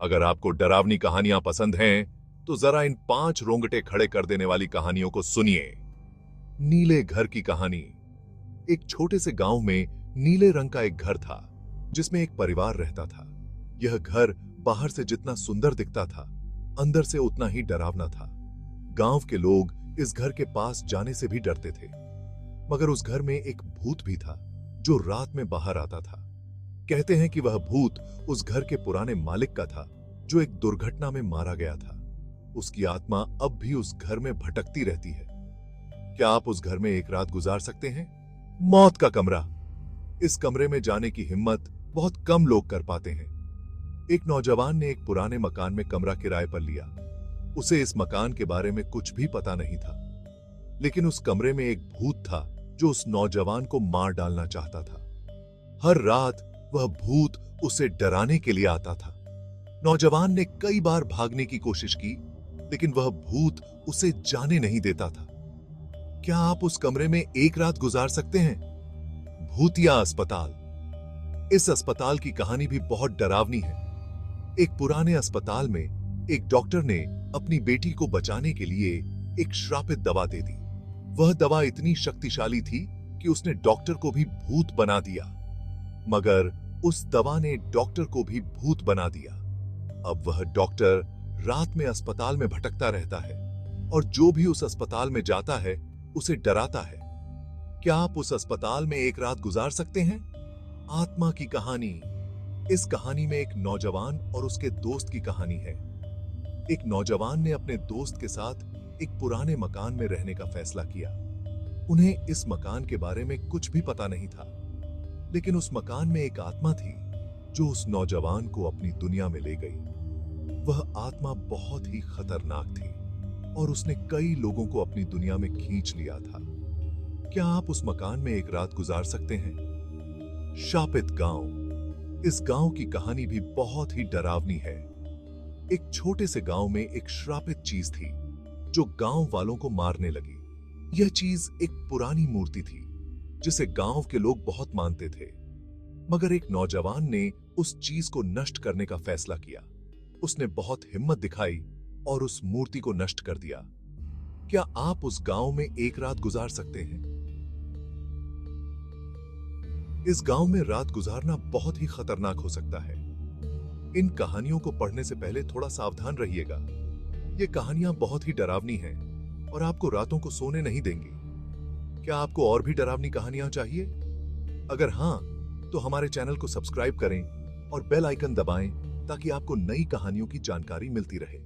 अगर आपको डरावनी कहानियां पसंद हैं, तो जरा इन 5 रोंगटे खड़े कर देने वाली कहानियों को सुनिए। नीले घर की कहानी। एक छोटे से गांव में नीले रंग का एक घर था, जिसमें एक परिवार रहता था। यह घर बाहर से जितना सुंदर दिखता था, अंदर से उतना ही डरावना था। गांव के लोग इस घर के पास जाने से भी डरते थे। मगर उस घर में एक भूत भी था, जो रात में बाहर आता था। कहते हैं कि वह भूत उस घर के पुराने मालिक का था, जो एक दुर्घटना में मारा गया था। उसकी आत्मा अब भी उस घर में भटकती रहती है। क्या आप उस घर में एक रात गुजार सकते हैं? मौत का कमरा। इस कमरे में जाने की हिम्मत बहुत कम लोग कर पाते हैं। एक नौजवान ने एक पुराने मकान में कमरा किराए पर लिया। उसे इस मकान के बारे में कुछ भी पता नहीं था, लेकिन उस कमरे में एक भूत था, जो उस नौजवान को मार डालना चाहता था। हर रात वह भूत उसे डराने के लिए आता था। नौजवान ने कई बार भागने की कोशिश की, लेकिन वह भूत उसे जाने नहीं देता था। क्या आप उस कमरे में एक रात गुजार सकते हैं? भूतिया अस्पताल। इस अस्पताल की कहानी भी बहुत डरावनी है। एक पुराने अस्पताल में एक डॉक्टर ने अपनी बेटी को बचाने के लिए एक श्रापित दवा दे दी। वह दवा इतनी शक्तिशाली थी कि उसने डॉक्टर को भी भूत बना दिया। मगर उस दवा ने डॉक्टर को भी भूत बना दिया। अब वह डॉक्टर रात में अस्पताल में भटकता रहता है, और जो भी उस अस्पताल में जाता है उसे डराता है। क्या आप उस अस्पताल में एक रात गुजार सकते हैं? आत्मा की कहानी। इस कहानी में एक नौजवान और उसके दोस्त की कहानी है। एक नौजवान ने अपने दोस्त के साथ एक पुराने मकान में रहने का फैसला किया। उन्हें इस मकान के बारे में कुछ भी पता नहीं था, लेकिन उस मकान में एक आत्मा थी, जो उस नौजवान को अपनी दुनिया में ले गई। वह आत्मा बहुत ही खतरनाक थी, और उसने कई लोगों को अपनी दुनिया में खींच लिया था। क्या आप उस मकान में एक रात गुजार सकते हैं? शापित गांव। इस गांव की कहानी भी बहुत ही डरावनी है। एक छोटे से गांव में एक श्रापित चीज थी, जो गांव वालों को मारने लगी। यह चीज एक पुरानी मूर्ति थी, जिसे गांव के लोग बहुत मानते थे। मगर एक नौजवान ने उस चीज को नष्ट करने का फैसला किया। उसने बहुत हिम्मत दिखाई और उस मूर्ति को नष्ट कर दिया। क्या आप उस गांव में एक रात गुजार सकते हैं? इस गांव में रात गुजारना बहुत ही खतरनाक हो सकता है। इन कहानियों को पढ़ने से पहले थोड़ा सावधान रहिएगा। ये कहानियां बहुत ही डरावनी हैं और आपको रातों को सोने नहीं देंगी। क्या आपको और भी डरावनी कहानियां चाहिए? अगर हां, तो हमारे चैनल को सब्सक्राइब करें और बेल आइकन दबाएं, ताकि आपको नई कहानियों की जानकारी मिलती रहे।